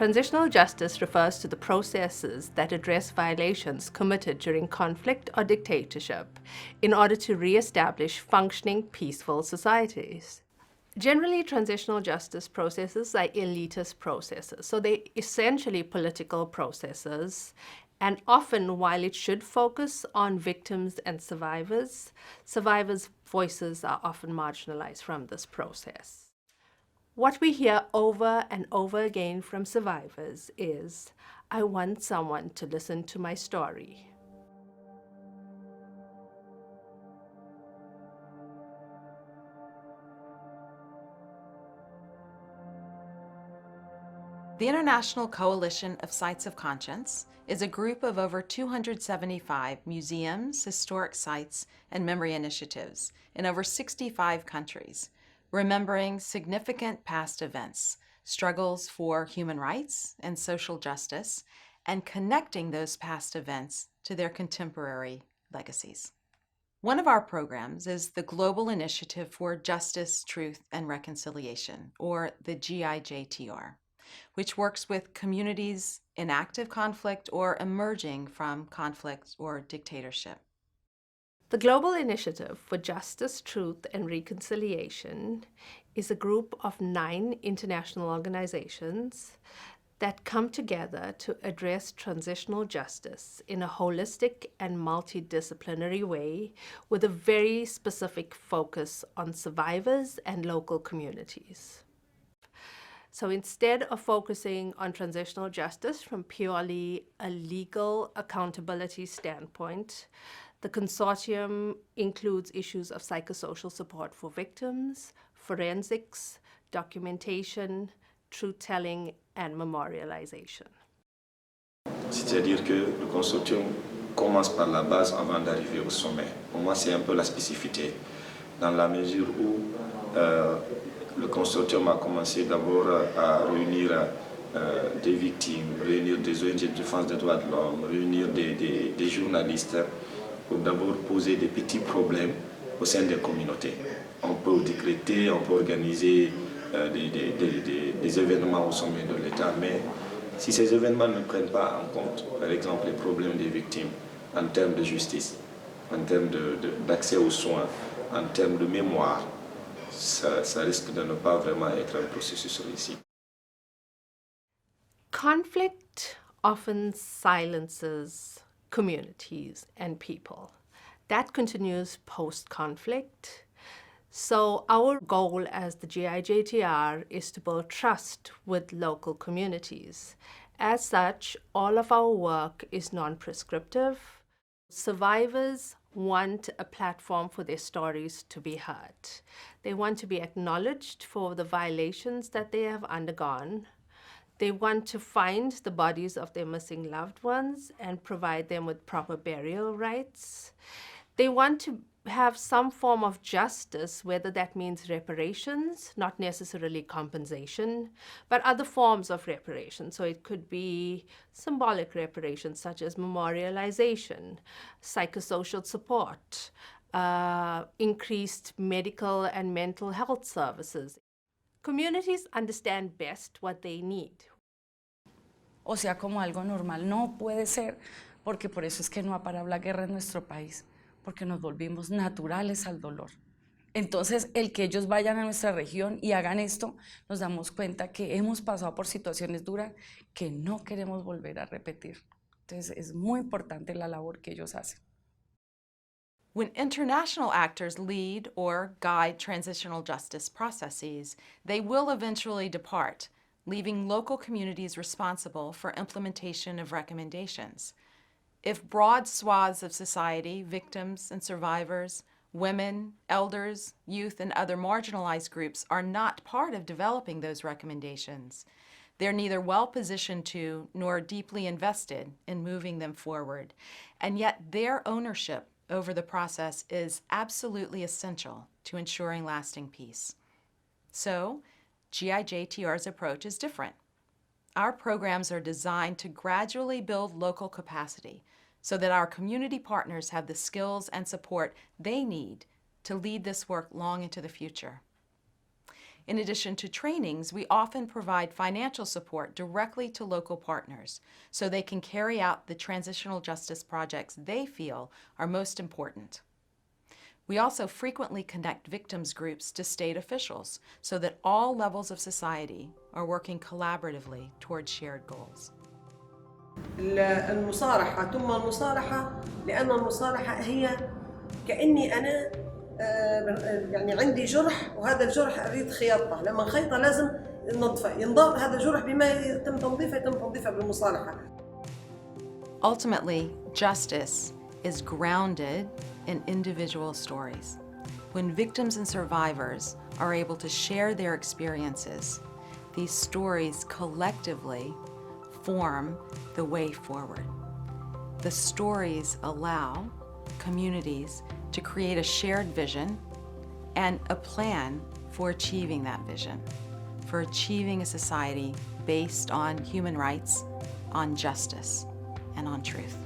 Transitional justice refers to the processes that address violations committed during conflict or dictatorship in order to re-establish functioning, peaceful societies. Generally, transitional justice processes are elitist processes, so they're essentially political processes, and often, while it should focus on victims and survivors' voices are often marginalized from this process. What we hear over and over again from survivors is, "I want someone to listen to my story." The International Coalition of Sites of Conscience is a group of over 275 museums, historic sites, and memory initiatives in over 65 countries, remembering significant past events, struggles for human rights and social justice, and connecting those past events to their contemporary legacies. One of our programs is the Global Initiative for Justice, Truth, and Reconciliation, or the GIJTR, which works with communities in active conflict or emerging from conflict or dictatorship. The Global Initiative for Justice, Truth, and Reconciliation is a group of 9 international organizations that come together to address transitional justice in a holistic and multidisciplinary way with a very specific focus on survivors and local communities. So instead of focusing on transitional justice from purely a legal accountability standpoint, the consortium includes issues of psychosocial support for victims, forensics, documentation, truth-telling, and memorialization. C'est-à-dire que le consortium commence par la base avant d'arriver au sommet. Pour moi, c'est un peu la spécificité, dans la mesure où le consortium a commencé d'abord à réunir des victimes, réunir des ONG de défense des droits de l'homme, réunir des journalistes pour d'abord poser des petits problèmes au sein des communautés. On peut décréter, on peut organiser des événements au sommet de l'État, mais si ces événements ne prennent pas en compte, par exemple, les problèmes des victimes en termes de justice, en termes d'accès aux soins, en termes de mémoire, ça risque de ne pas vraiment être un processus réussi. Conflict often silences communities and people. That continues post-conflict. So our goal as the GIJTR is to build trust with local communities. As such, all of our work is non-prescriptive. Survivors want a platform for their stories to be heard. They want to be acknowledged for the violations that they have undergone. They want to find the bodies of their missing loved ones and provide them with proper burial rights. They want to have some form of justice, whether that means reparations, not necessarily compensation, but other forms of reparation. So it could be symbolic reparations, such as memorialization, psychosocial support, increased medical and mental health services. Communities understand best what they need. O sea, como algo normal. No puede ser, porque por eso es que no ha parado la guerra en nuestro país, porque nos volvimos naturales al dolor. Entonces, el que ellos vayan a nuestra región y hagan esto, nos damos cuenta que hemos pasado por situaciones duras que no queremos volver a repetir. Entonces, es muy importante la labor que ellos hacen. When international actors lead or guide transitional justice processes, they will eventually depart, leaving local communities responsible for implementation of recommendations. If broad swaths of society, victims and survivors, women, elders, youth, and other marginalized groups are not part of developing those recommendations, they're neither well-positioned to nor deeply invested in moving them forward, and yet their ownership over the process is absolutely essential to ensuring lasting peace. So, GIJTR's approach is different. Our programs are designed to gradually build local capacity so that our community partners have the skills and support they need to lead this work long into the future. In addition to trainings, we often provide financial support directly to local partners so they can carry out the transitional justice projects they feel are most important. We also frequently connect victims groups to state officials so that all levels of society are working collaboratively towards shared goals. المصارحة ثم المصالحة، لأن المصالحة هي كأني أنا يعني عندي جرح وهذا الجرح أريد خياطة، لما نخيطه لازم ننظفه، ينضاف هذا الجرح بما يتم تنظيفه بالمصالحة. Ultimately, justice is grounded in individual stories. When victims and survivors are able to share their experiences, these stories collectively form the way forward. The stories allow communities to create a shared vision and a plan for achieving that vision, for achieving a society based on human rights, on justice, and on truth.